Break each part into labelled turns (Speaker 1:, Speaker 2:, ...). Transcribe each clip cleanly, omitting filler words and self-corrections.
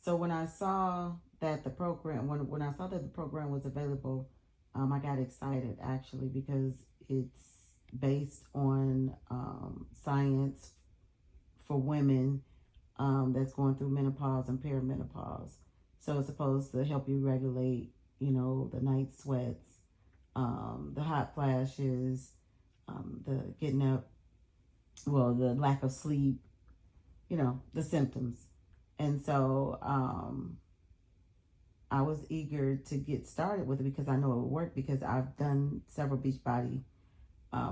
Speaker 1: So when I saw that the program, when I saw that the program was available, I got excited actually because it's based on science for women that's going through menopause and perimenopause. So it's supposed to help you regulate, the night sweats, the hot flashes, the getting up, well, the lack of sleep, the symptoms. And so I was eager to get started with it because I know it would work because I've done several Beachbody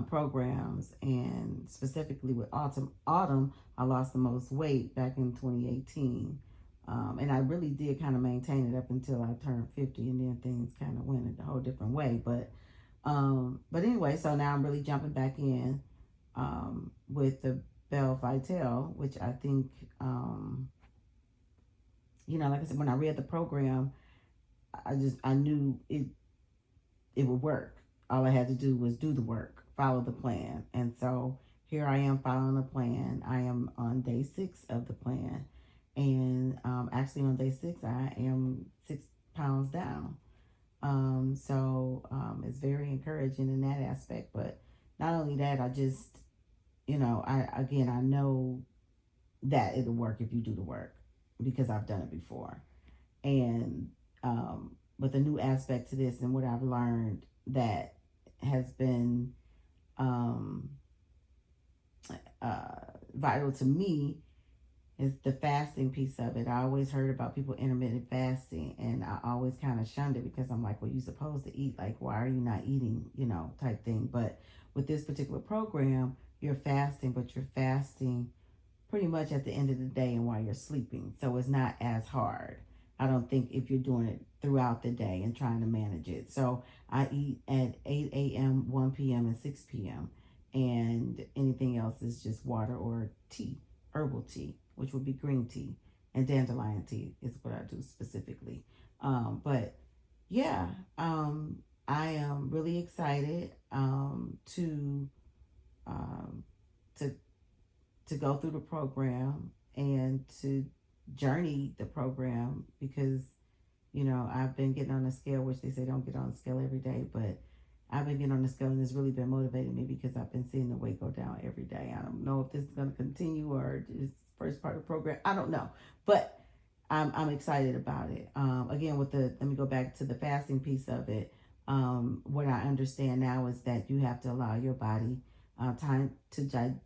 Speaker 1: programs, and specifically with autumn, I lost the most weight back in 2018. And I really did kind of maintain it up until I turned 50, and then things kind of went a whole different way. But anyway, so now I'm really jumping back in with the Belle Vital, which I think, like I said, when I read the program, I knew it would work. All I had to do was do the work, follow the plan. And so here I am following the plan. I am on day 6 of the plan. And actually on day 6, I am 6 pounds down. So it's very encouraging in that aspect. But not only that, I just, I know that it'll work if you do the work because I've done it before. And but the new aspect to this and what I've learned that has been vital to me is the fasting piece of it. I always heard about people intermittent fasting, and I always kind of shunned it because I'm like, well, you're supposed to eat. Like, why are you not eating, type thing. But with this particular program, you're fasting, but you're fasting pretty much at the end of the day and while you're sleeping. So it's not as hard. I don't think if you're doing it throughout the day and trying to manage it. So I eat at 8 a.m., 1 p.m., and 6 p.m. And anything else is just water or tea, herbal tea, which would be green tea, and dandelion tea is what I do specifically. But yeah, I am really excited to go through the program and to journey the program because I've been getting on the scale, which they say don't get on the scale every day, but I've been getting on the scale and it's really been motivating me because I've been seeing the weight go down every day. I don't know if this is going to continue or just first part of the program. I don't know, but I'm excited about it. Again, let me go back to the fasting piece of it. What I understand now is that you have to allow your body time to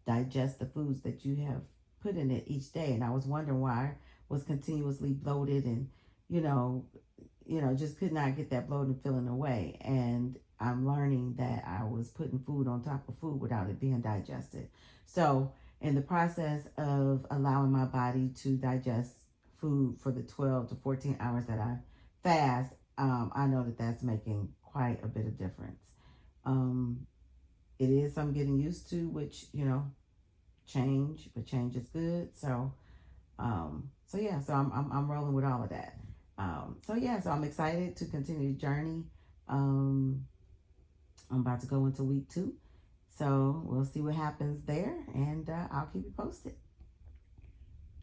Speaker 1: digest the foods that you have put in it each day. And I was wondering why I was continuously bloated and, just could not get that bloating feeling away. And I'm learning that I was putting food on top of food without it being digested. So in the process of allowing my body to digest food for the 12 to 14 hours that I fast, I know that that's making quite a bit of difference. It is some getting used to, which, change, but change is good. So I'm rolling with all of that. So I'm excited to continue the journey. I'm about to go into week 2. So we'll see what happens there, and I'll keep you posted.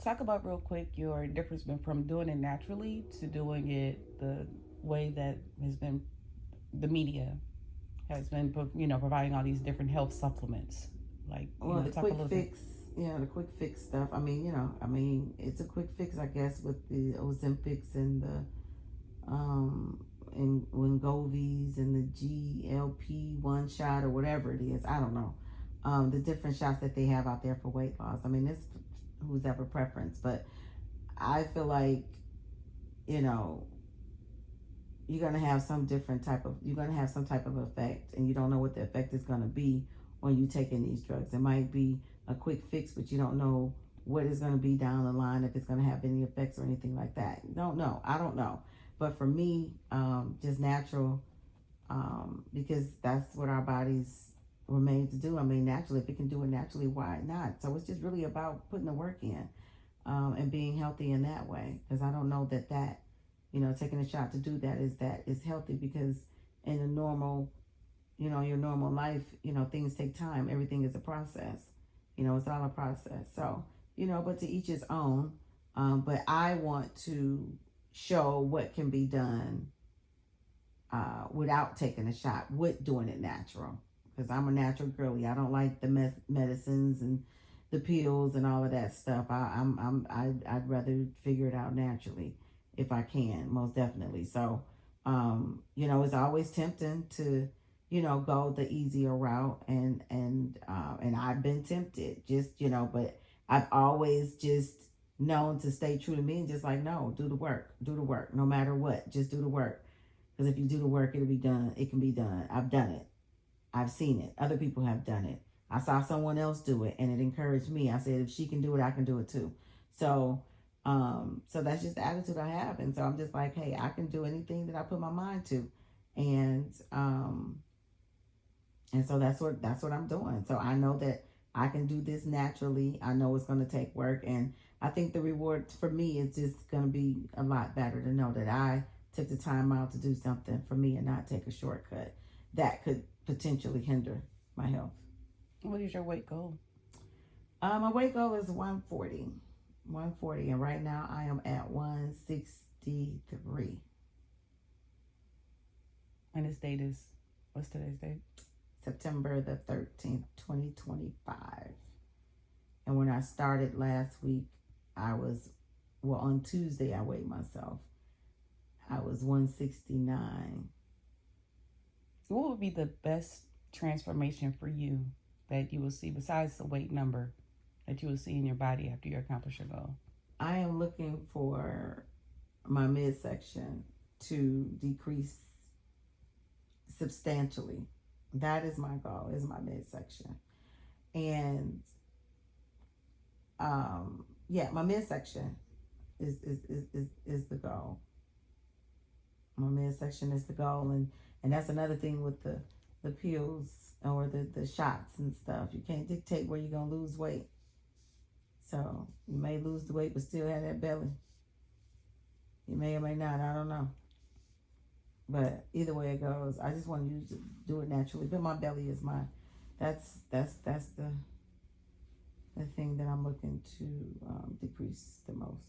Speaker 2: Talk about real quick your difference from doing it naturally to doing it the way that has been the media has been, providing all these different health supplements. Like,
Speaker 1: the quick fix, the quick fix stuff. It's a quick fix, I guess, with the Ozempics and the and Wingovies and the GLP-1 shot or whatever it is. I don't know. The different shots that they have out there for weight loss. It's who's ever preference, but I feel like, you're gonna have some type of effect, and you don't know what the effect is gonna be when you taking these drugs. It might be a quick fix, but you don't know what is gonna be down the line, if it's gonna have any effects or anything like that. You don't know. I don't know. But for me, just natural, because that's what our bodies were made to do. Naturally, if it can do it naturally, why not? So it's just really about putting the work in, and being healthy in that way. Because I don't know that taking a shot to do that is healthy, because in a normal, your normal life, things take time. Everything is a process. It's all a process. So, but to each his own. But I want to show what can be done without taking a shot, with doing it natural. Because I'm a natural girly. I don't like the medicines and the pills and all of that stuff. I'd rather figure it out naturally if I can, most definitely. So, it's always tempting to, go the easier route, and I've been tempted, just, but I've always just known to stay true to me and just like, no, do the work, no matter what, just do the work. Because if you do the work, it'll be done. It can be done. I've done it. I've seen it. Other people have done it. I saw someone else do it, and it encouraged me. I said, if she can do it, I can do it too. So, so that's just the attitude I have. And so I'm just like, hey, I can do anything that I put my mind to. And so that's what I'm doing. So I know that I can do this naturally. I know it's going to take work. And I think the reward for me is just going to be a lot better to know that I took the time out to do something for me and not take a shortcut that could potentially hinder my health.
Speaker 2: What is your weight goal?
Speaker 1: My weight goal is 140. And right now I am at 163.
Speaker 2: And this date is, what's today's date?
Speaker 1: September the 13th, 2025. And when I started last week, on Tuesday I weighed myself. I was 169.
Speaker 2: What would be the best transformation for you that you will see besides the weight number that you will see in your body after you accomplish your goal?
Speaker 1: I am looking for my midsection to decrease substantially. That is my goal, is my midsection. And my midsection is the goal. My midsection is the goal, and that's another thing with the pills or the shots and stuff. You can't dictate where you're gonna lose weight. So you may lose the weight but still have that belly. You may or may not, I don't know. But either way it goes, I just want you to do it naturally. But my belly is that's the thing that I'm looking to decrease the most.